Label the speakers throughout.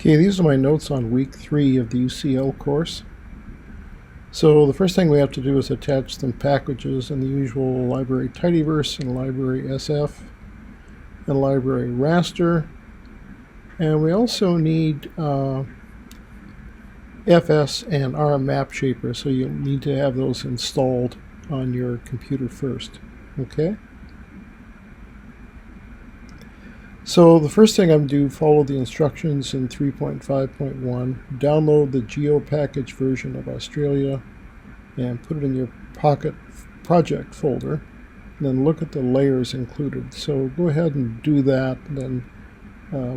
Speaker 1: Okay, these are my notes on week 3 of the UCL course. So the first thing we have to do is attach some packages in the usual library tidyverse and library SF and library raster. And we also need FS and RM map shaper, so you'll need to have those installed on your computer first. Okay? So the first thing I'm going to do, follow the instructions in 3.5.1, download the geo package version of Australia and put it in your Pocket project folder, and then look at the layers included. So go ahead and do that, and then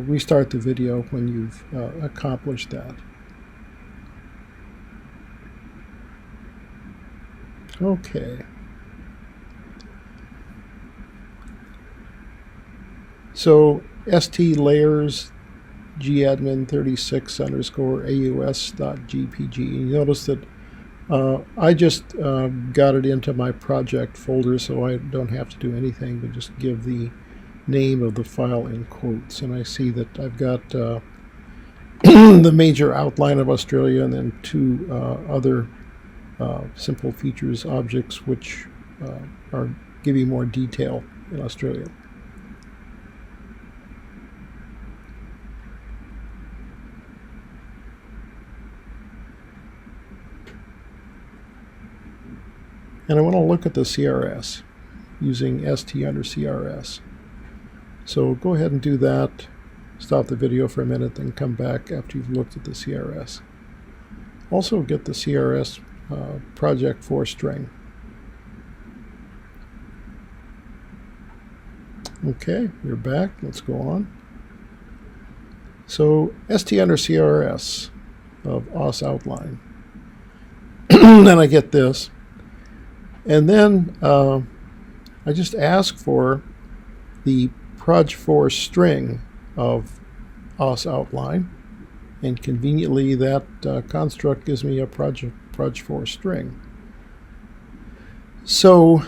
Speaker 1: restart the video when you've accomplished that. Okay. So st layers gadmin 36_aus.gpg. You notice that I just got it into my project folder, so I don't have to do anything but just give the name of the file in quotes. And I see that I've got the major outline of Australia and then two other simple features objects which are give you more detail in Australia. And I want to look at the CRS using st under CRS. So go ahead and do that. Stop the video for a minute, then come back after you've looked at the CRS. Also get the CRS project for string. Okay, we're back. Let's go on. So st under CRS of aus outline. Then I get this. And then I just ask for the proj4 string of aus outline, and conveniently that construct gives me a proj4 string. So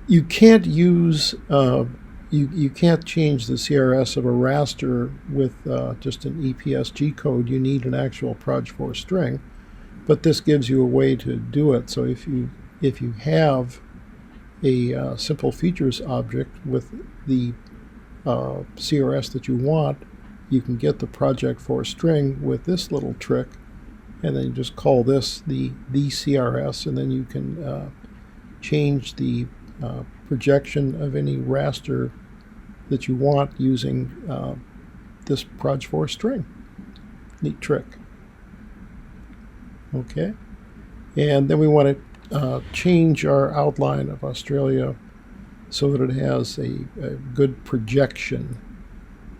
Speaker 1: you can't use you can't change the CRS of a raster with just an EPSG code. You need an actual proj4 string, but this gives you a way to do it. So if you have a simple features object with the CRS that you want, you can get the proj4 string with this little trick, and then you just call this the CRS, and then you can change the projection of any raster that you want using this proj4 string. Neat trick. Okay, and then we want to change our outline of Australia so that it has a good projection.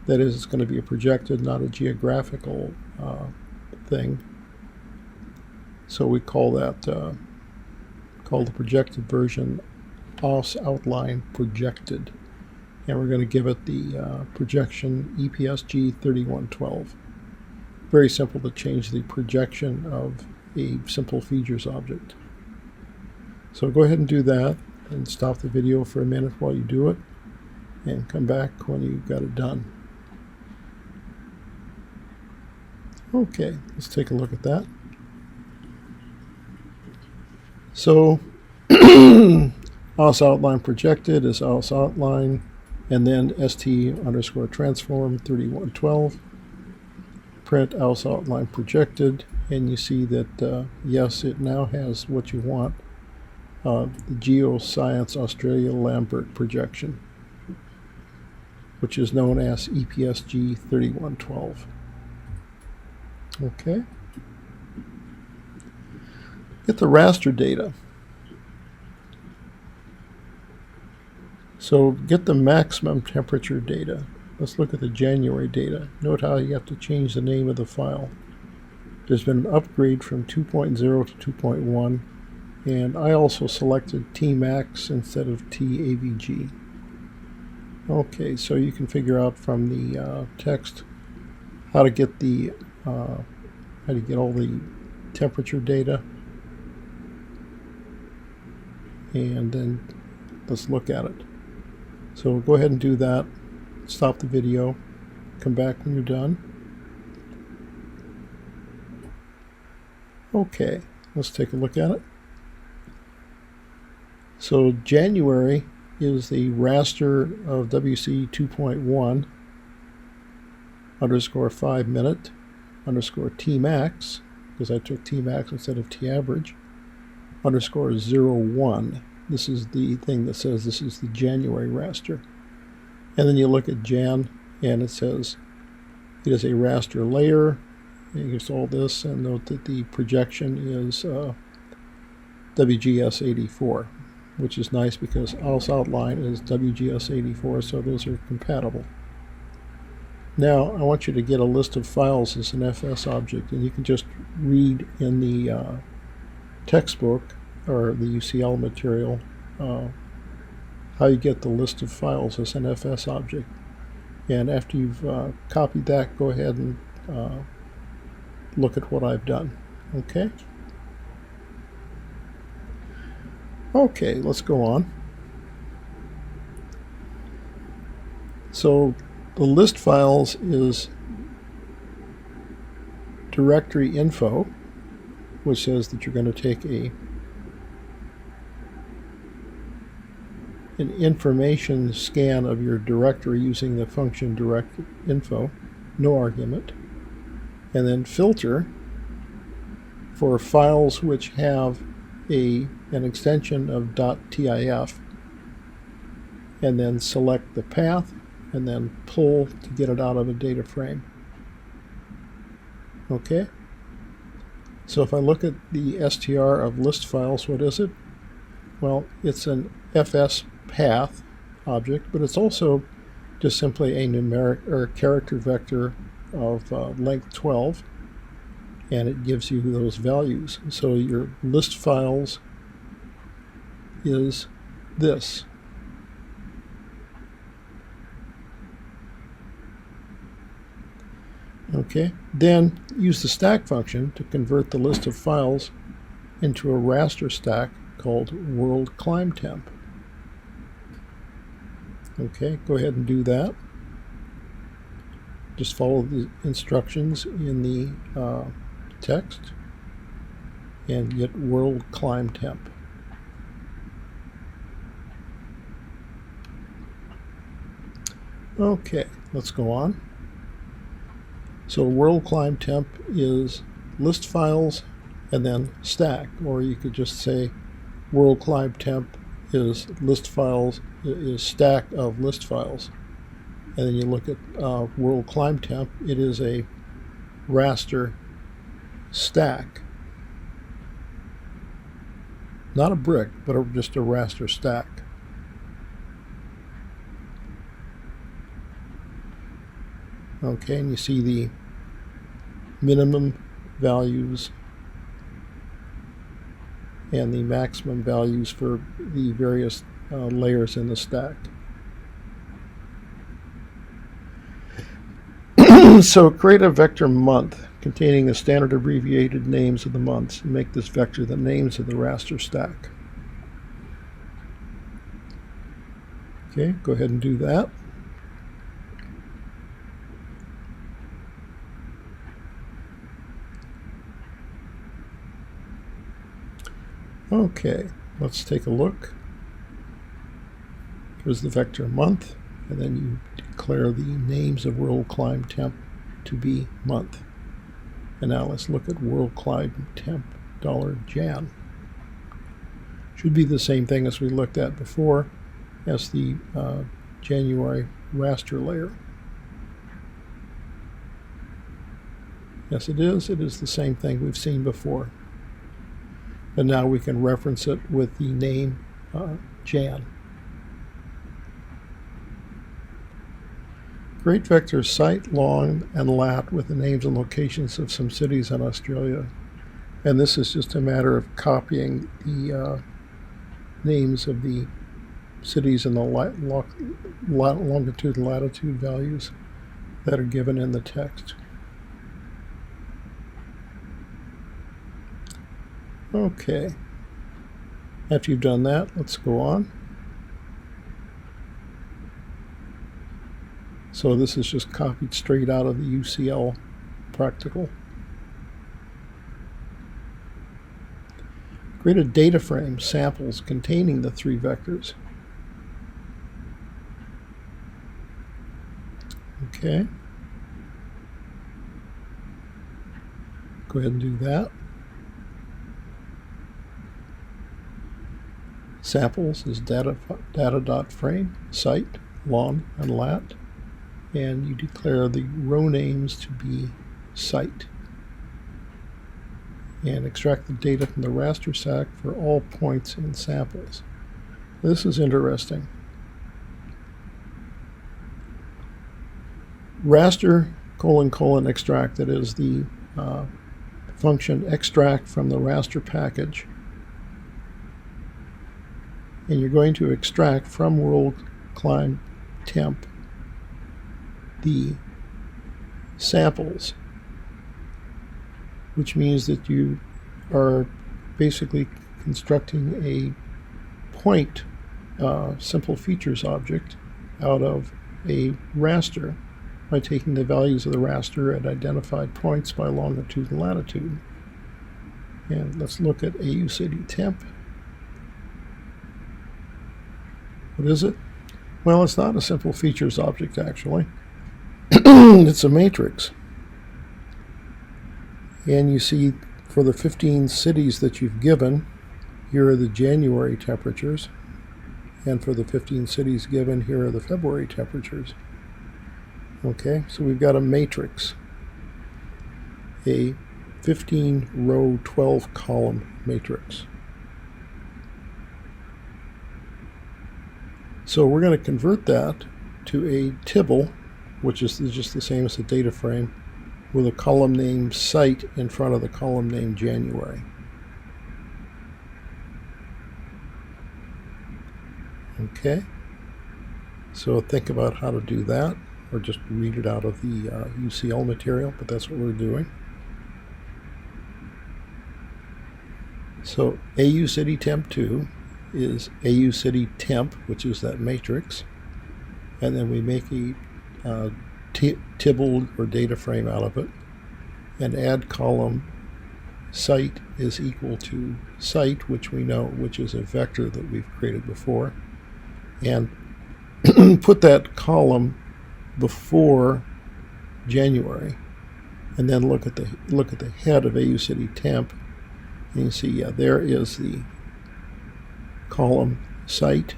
Speaker 1: That is, it's going to be a projected, not a geographical thing. So we call that call the projected version aus outline projected, and we're going to give it the projection EPSG 3112. Very simple to change the projection of a simple features object. So go ahead and do that, and stop the video for a minute while you do it, and come back when you've got it done. Okay, let's take a look at that. So aus outline projected is aus outline, and then st underscore transform 3112. Print aus outline projected, and you see that yes, it now has what you want. The Geoscience Australia Lambert projection, which is known as EPSG 3112. Okay. Get the raster data. So get the maximum temperature data. Let's look at the January data. Note how you have to change the name of the file. There's been an upgrade from 2.0 to 2.1. And I also selected Tmax instead of TAVG. Okay, so you can figure out from the text how to get the all the temperature data, and then let's look at it. So go ahead and do that. Stop the video. Come back when you're done. Okay, let's take a look at it. So January is the raster of WC 2.1 underscore 5 minute underscore Tmax, because I took Tmax instead of T average, underscore 01. This is the thing that says this is the January raster. And then you look at Jan, and it says it is a raster layer. And here's all this, and note that the projection is WGS 84, which is nice because ALS outline is WGS 84, so those are compatible. Now, I want you to get a list of files as an FS object, and you can just read in the textbook or the UCL material how you get the list of files as an FS object. And after you've copied that, go ahead and look at what I've done. Okay? Okay, let's go on. So the list files is directory info, which says that you're going to take an information scan of your directory using the function direct info, no argument, and then filter for files which have an extension of .tif, and then select the path and then pull to get it out of a data frame. Okay? So if I look at the str of list files, what is it? Well, it's an FS path object, but it's also just simply a numeric or character vector of length 12, and it gives you those values. So your list files is this. Okay, then use the stack function to convert the list of files into a raster stack called world climb temp. Okay, go ahead and do that. Just follow the instructions in the text and get world climb temp. Okay, let's go on. So world climb temp is list files and then stack, or you could just say world climb temp is list files, is stack of list files. And then you look at world climb temp, it is a raster stack. Not a brick, but just a raster stack. Okay, and you see the minimum values and the maximum values for the various layers in the stack. So create a vector month containing the standard abbreviated names of the months and make this vector the names of the raster stack. Okay, go ahead and do that. Okay, let's take a look. Here's the vector month, and then you declare the names of world climb temp to be month. And now let's look at world climb temp $Jan. Should be the same thing as we looked at before as the January raster layer. Yes, it is. It is the same thing we've seen before. And now we can reference it with the name Jan. Create vectors site, long, and lat with the names and locations of some cities in Australia. And this is just a matter of copying the names of the cities and the longitude and latitude values that are given in the text. Okay. After you've done that, let's go on. So this is just copied straight out of the UCL practical. Create a data frame, samples containing the 3 vectors. Okay. Go ahead and do that. Samples is data.frame, site, long, and lat. And you declare the row names to be site. And extract the data from the raster stack for all points in samples. This is interesting. Raster : extract, that is the function extract from the raster package. And you're going to extract from world climb temp the samples, which means that you are basically constructing a point simple features object out of a raster by taking the values of the raster at identified points by longitude and latitude. And let's look at AU city temp. What is it? Well, it's not a simple features object, actually. It's a matrix. And you see, for the 15 cities that you've given, here are the January temperatures. And for the 15 cities given, here are the February temperatures. Okay, so we've got a matrix, a 15 row, 12 column matrix. So we're going to convert that to a tibble, which is just the same as a data frame, with a column name site in front of the column name January. Okay, so think about how to do that, or just read it out of the UCL material, but that's what we're doing. So AU city temp 2 is AU city temp, which is that matrix, and then we make a tibble or data frame out of it, and add column site is equal to site, which we know, which is a vector that we've created before, and put that column before January, and then look at the head of AU city temp, and you see, yeah, there is the column site,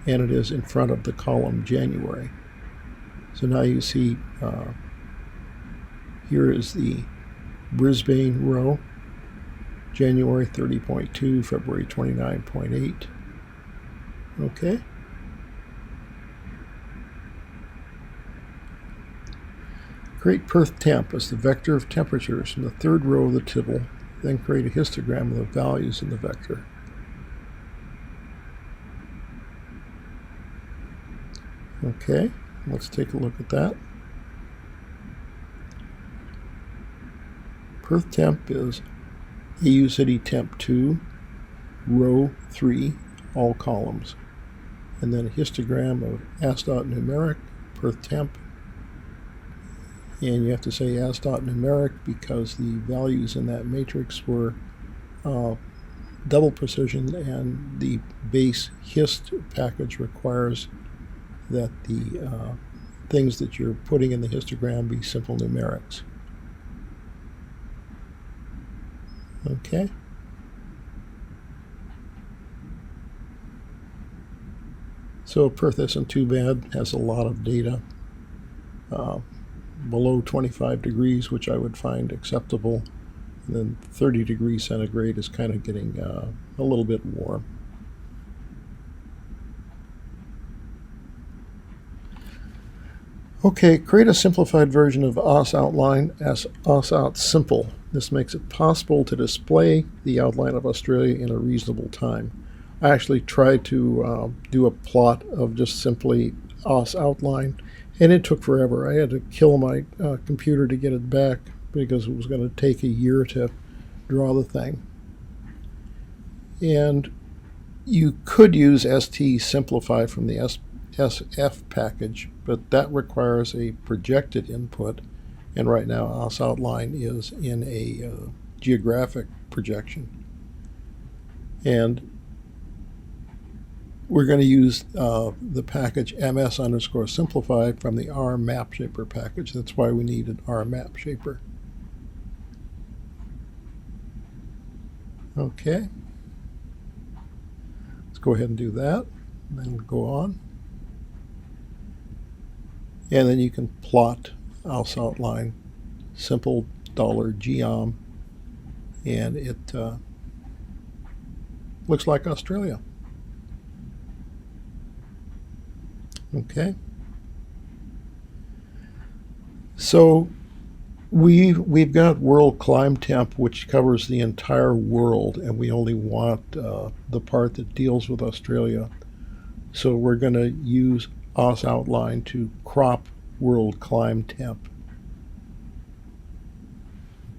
Speaker 1: and it is in front of the column January. So now you see here is the Brisbane row, January 30.2, February 29.8. Okay. Create Perth temp as the vector of temperatures from the 3rd row of the tibble, then create a histogram of the values in the vector. Okay, let's take a look at that. Perth temp is AU city temp 2, row 3, all columns. And then a histogram of ASDOT numeric, Perth temp. And you have to say ASDOT numeric because the values in that matrix were double precision, and the base hist package requires that the things that you're putting in the histogram be simple numerics. Okay. So Perth isn't too bad, has a lot of data. Below 25 degrees, which I would find acceptable, and then 30 degrees centigrade is kind of getting a little bit warm. Okay, create a simplified version of OS outline as OS out simple. This makes it possible to display the outline of Australia in a reasonable time. I actually tried to do a plot of just simply OS outline, and it took forever. I had to kill my computer to get it back because it was going to take a year to draw the thing. And you could use ST simplify from the SF package, but that requires a projected input, and right now OS outline is in a geographic projection. And we're going to use the package ms_simplify from the R map shaper package. That's why we need an R map shaper. Okay. Let's go ahead and do that. And then go on. And then you can plot Aus outline, simple $geom, and it looks like Australia. Okay. So we've got world climb temp, which covers the entire world, and we only want the part that deals with Australia. So we're going to use Aus outline to crop world climb temp.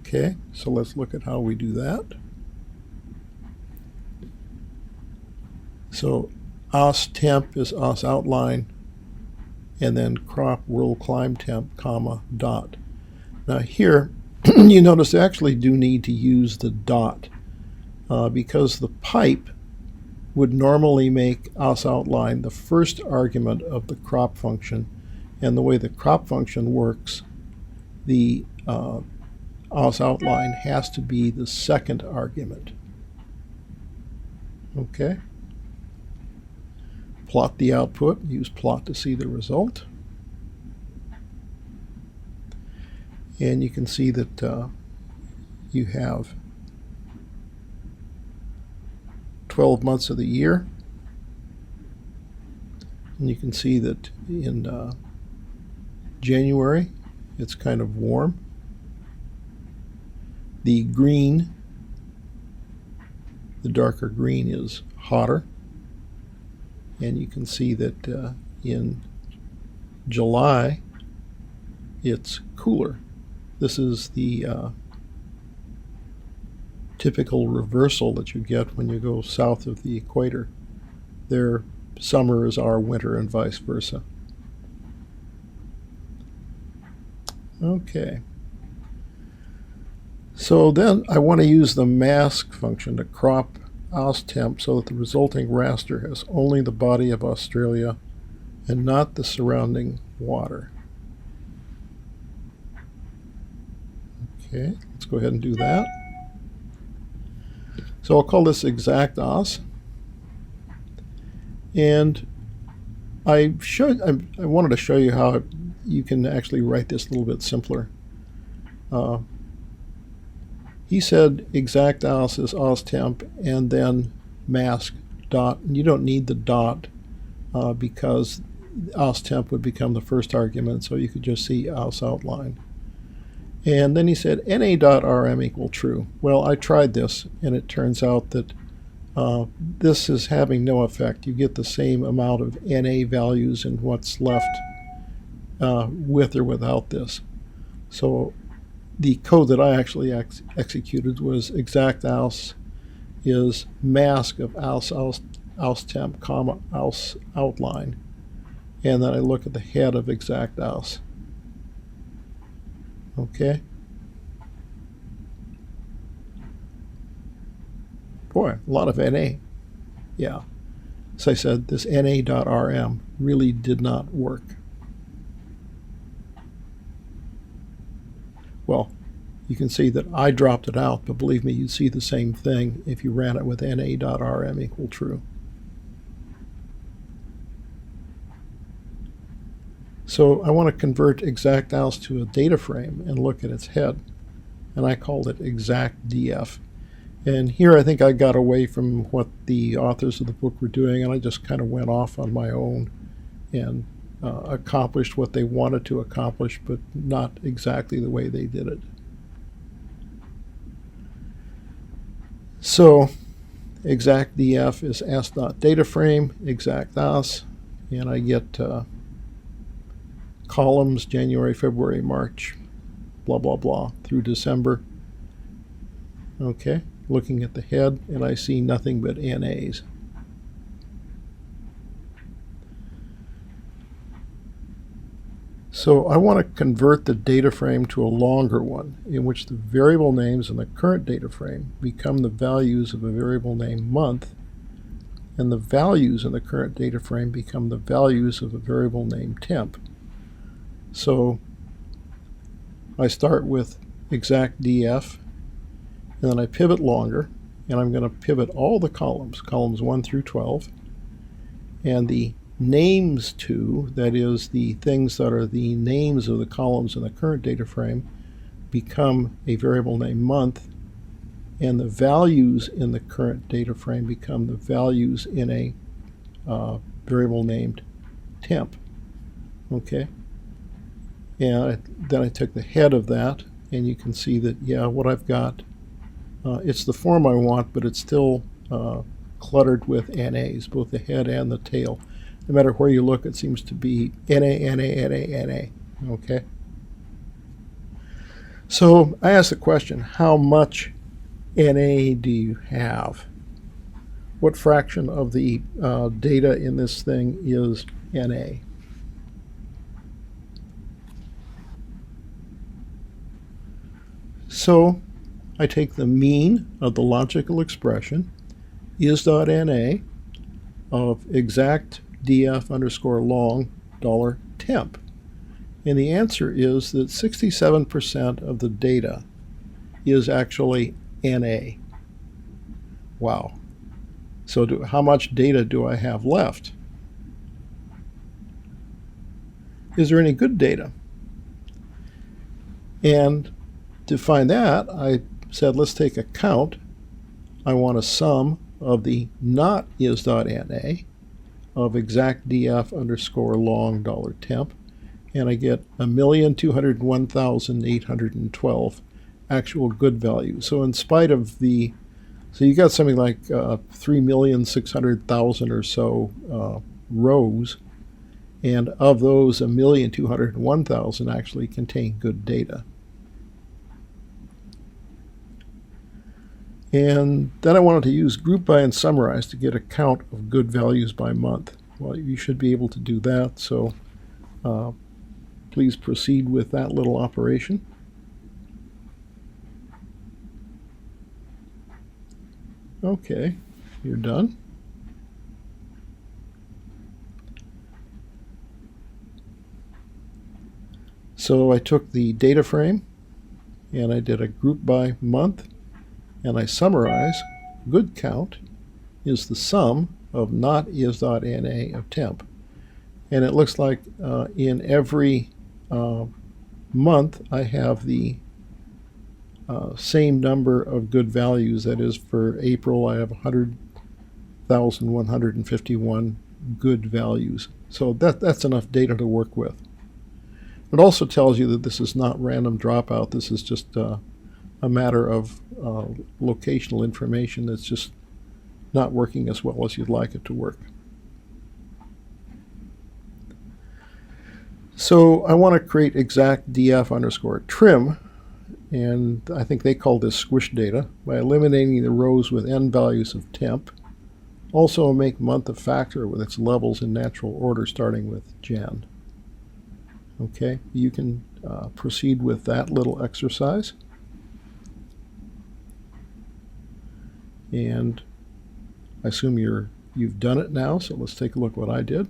Speaker 1: Okay, so let's look at how we do that. So Aus temp is Aus outline, and then crop world climb temp, comma, dot. Now here, you notice I actually do need to use the dot because the pipe would normally make Aus outline the first argument of the crop function, and the way the crop function works, the Aus outline has to be the second argument. Okay. Plot the output, use plot to see the result. And you can see that you have 12 months of the year. And you can see that in January it's kind of warm. The green, the darker green, is hotter. And you can see that in July it's cooler. This is the typical reversal that you get when you go south of the equator. Their summer is our winter and vice versa. Okay. So then I want to use the mask function to crop Aus temp so that the resulting raster has only the body of Australia and not the surrounding water. Okay, let's go ahead and do that. So I'll call this exact Aus. And I wanted to show you how you can actually write this a little bit simpler. He said exact Aus is Aus temp and then mask dot. And you don't need the dot because Aus temp would become the first argument, so you could just see Aus outline. And then he said na.rm equal true. Well, I tried this, and it turns out that this is having no effect. You get the same amount of na values in what's left with or without this. So the code that I actually executed was exact Aus is mask of Aus temp, comma, Aus outline. And then I look at the head of exact Aus. Okay. Boy, a lot of NA. Yeah. As I said, this na.rm really did not work. Well, you can see that I dropped it out, but believe me, you'd see the same thing if you ran it with na.rm equal true. So I want to convert exact Aus to a data frame and look at its head, and I called it exact df. And here I think I got away from what the authors of the book were doing, and I just kind of went off on my own and accomplished what they wanted to accomplish, but not exactly the way they did it. So exact df is s.dataframe, exact Aus, and I get columns January, February, March, blah, blah, blah, through December. Okay, looking at the head, and I see nothing but NAs. So I want to convert the data frame to a longer one in which the variable names in the current data frame become the values of a variable named month, and the values in the current data frame become the values of a variable named temp. So I start with exact DF, and then I pivot longer, and I'm going to pivot all the columns 1 through 12, and the names to, that is, the things that are the names of the columns in the current data frame, become a variable named month, and the values in the current data frame become the values in a variable named temp. Okay? And then I took the head of that, and you can see that, yeah, what I've got, it's the form I want, but it's still cluttered with NAs, both the head and the tail. No matter where you look, it seems to be NA, NA, NA, NA. Okay? So I asked the question, how much NA do you have? What fraction of the data in this thing is NA? So I take the mean of the logical expression is.NA of exact df underscore long $temp. And the answer is that 67% of the data is actually NA. Wow. So how much data do I have left? Is there any good data? And to find that, I said, let's take a count. I want a sum of the not is.NA of exact df underscore long $temp, and I get 1,201,812 actual good values. So in spite of the, so you got something like 3,600,000 or so rows, and of those 1,201,000 actually contain good data. And then I wanted to use group by and summarize to get a count of good values by month. Well, you should be able to do that, so please proceed with that little operation. Okay, you're done. So I took the data frame and I did a group by month, and I summarize. Good count is the sum of not is.NA of temp. And it looks like in every month I have the same number of good values. That is, for April I have 100,151 good values. So that's enough data to work with. It also tells you that this is not random dropout. This is just a matter of locational information that's just not working as well as you'd like it to work. So I want to create exact df underscore trim, and I think they call this squish data, by eliminating the rows with n values of temp. Also make month a factor with its levels in natural order starting with Jan. Okay, you can proceed with that little exercise. And I assume you've done it now, so let's take a look at what I did.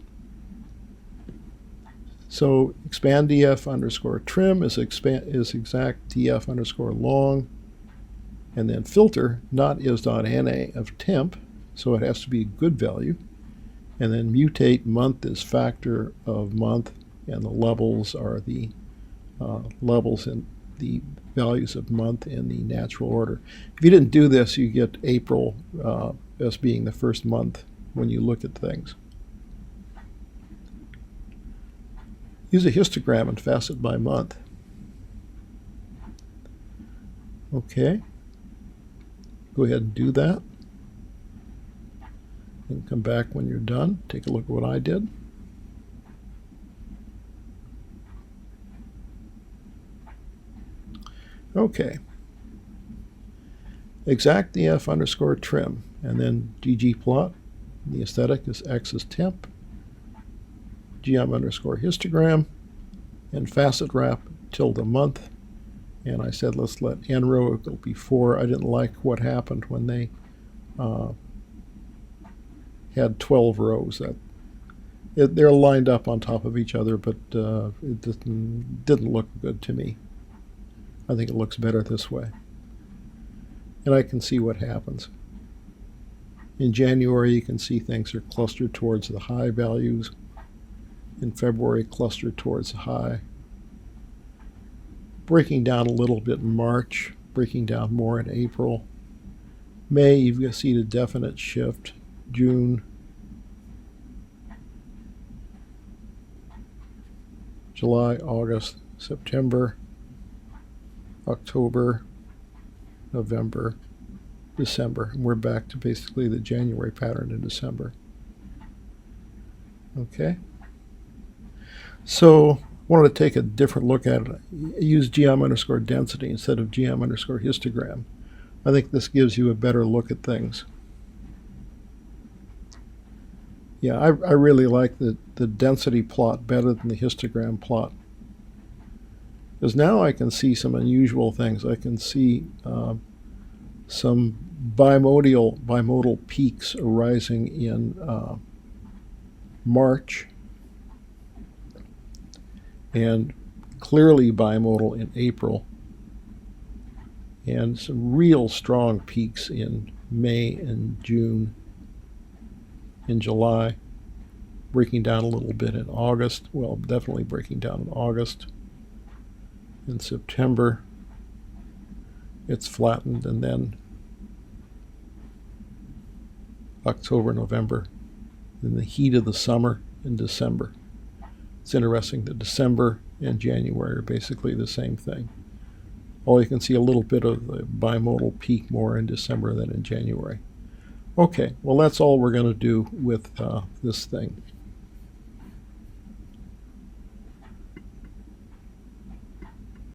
Speaker 1: So expand df underscore trim is exact df underscore long, and then filter not is.NA of temp, so it has to be a good value, and then mutate month is factor of month, and the levels are the levels in the values of month in the natural order. If you didn't do this, you get April as being the first month when you look at things. Use a histogram and facet by month. Okay. Go ahead and do that. And come back when you're done. Take a look at what I did. Okay. Exact df underscore trim, and then ggplot. The aesthetic is x is temp. Gm underscore histogram. and facet wrap tilde month. And I said, let's let n row equal before. I didn't like what happened when they had 12 rows. They're lined up on top of each other, but it didn't look good to me. I think it looks better this way. And I can see what happens. In January, you can see things are clustered towards the high values. In February, clustered towards the high. Breaking down a little bit in March, breaking down more in April. May, you see the definite shift. June, July, August, September, October, November, December. And we're back to basically the January pattern in December. Okay. So I wanted to take a different look at it. Use geom_density instead of geom_histogram. I think this gives you a better look at things. Yeah, I really like the density plot better than the histogram plot. Because now I can see some unusual things. I can see some bimodal peaks arising in March, and clearly bimodal in April, and some real strong peaks in May and June, in July, breaking down a little bit in August. Well, definitely breaking down in August. In September, it's flattened, and then October, November, in the heat of the summer in December. It's interesting that December and January are basically the same thing. Well, you can see a little bit of the bimodal peak more in December than in January. Okay, well, that's all we're going to do with this thing.